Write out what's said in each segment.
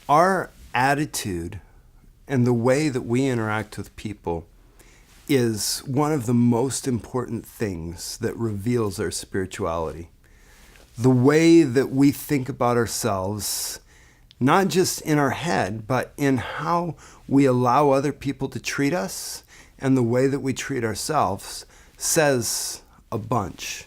Our attitude and the way that we interact with people is one of the most important things that reveals our spirituality. The way that we think about ourselves, not just in our head, but in how we allow other people to treat us and the way that we treat ourselves, says a bunch.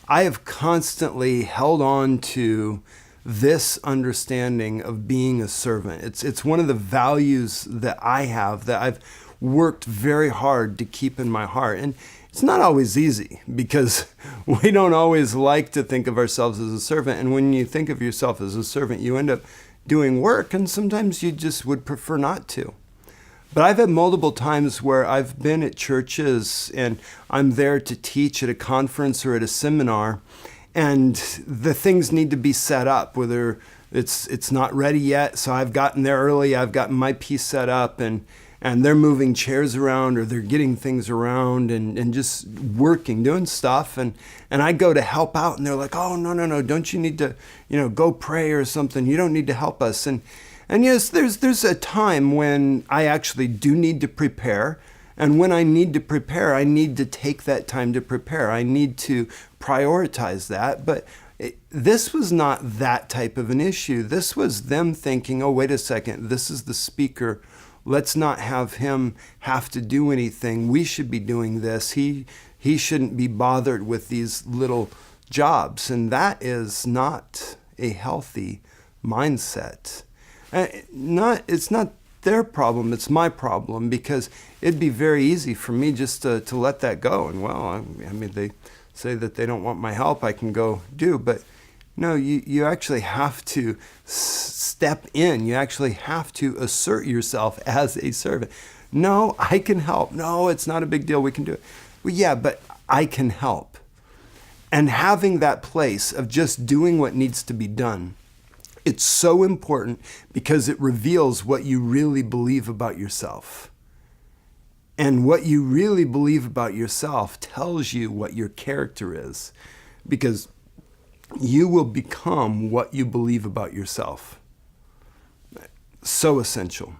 I have constantly held on to this understanding of being a servant. It's one of the values that I have, that I've worked very hard to keep in my heart. And it's not always easy, because we don't always like to think of ourselves as a servant. And when you think of yourself as a servant, you end up doing work, and sometimes you just would prefer not to. But I've had multiple times where I've been at churches and I'm there to teach at a conference or at a seminar, and the things need to be set up, whether it's not ready yet. So I've gotten there early, I've gotten my piece set up, and they're moving chairs around, or they're getting things around and just working, doing stuff. And I go to help out, and they're like, oh, no, don't you need to, go pray or something? You don't need to help us. And yes, there's a time when I actually do need to prepare. And when I need to prepare, I need to take that time to prepare. I need to prioritize that. But this was not that type of an issue. This was them thinking, oh, wait a second, this is the speaker. Let's not have him have to do anything. We should be doing this. He shouldn't be bothered with these little jobs. And that is not a healthy mindset. It's not their problem, it's my problem, because it'd be very easy for me just to let that go. And well, I mean, they say that they don't want my help, I can go do. But no, you actually have to step in. You actually have to assert yourself as a servant. No, I can help. No, it's not a big deal, we can do it. Well, yeah, but I can help. And having that place of just doing what needs to be done, it's so important, because it reveals what you really believe about yourself. And what you really believe about yourself tells you what your character is, because you will become what you believe about yourself. So essential.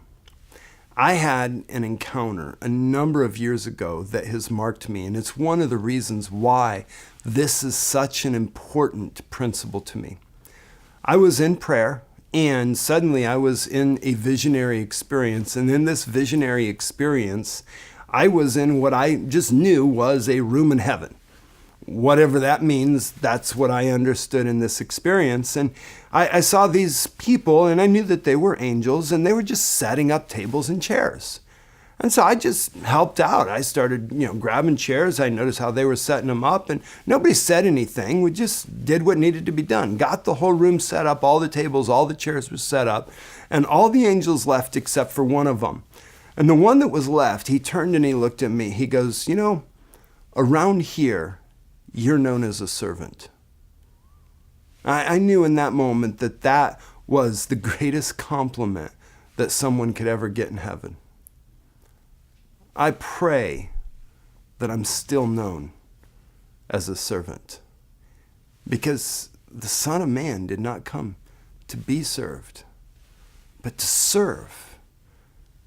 I had an encounter a number of years ago that has marked me, and it's one of the reasons why this is such an important principle to me. I was in prayer, and suddenly I was in a visionary experience. And in this visionary experience, I was in what I just knew was a room in heaven. Whatever that means, that's what I understood in this experience. And I saw these people, and I knew that they were angels, and they were just setting up tables and chairs. And so I just helped out. I started, grabbing chairs. I noticed how they were setting them up, and nobody said anything. We just did what needed to be done. Got the whole room set up, all the tables, all the chairs were set up, and all the angels left except for one of them. And the one that was left, he turned and he looked at me. He goes, around here, you're known as a servant. I knew in that moment that was the greatest compliment that someone could ever get in heaven. I pray that I'm still known as a servant, because the Son of Man did not come to be served, but to serve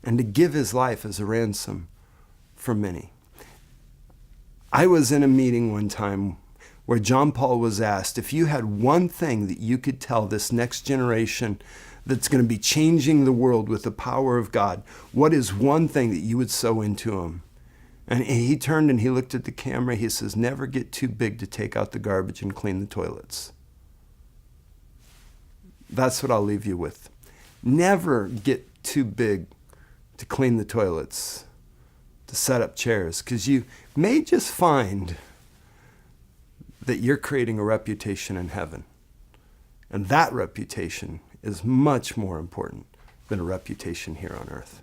and to give his life as a ransom for many. I was in a meeting one time where John Paul was asked, if you had one thing that you could tell this next generation that's going to be changing the world with the power of God, what is one thing that you would sow into them? And he turned and he looked at the camera. He says, never get too big to take out the garbage and clean the toilets. That's what I'll leave you with. Never get too big to clean the toilets, to set up chairs, because you may just find that you're creating a reputation in heaven. And that reputation is much more important than a reputation here on earth.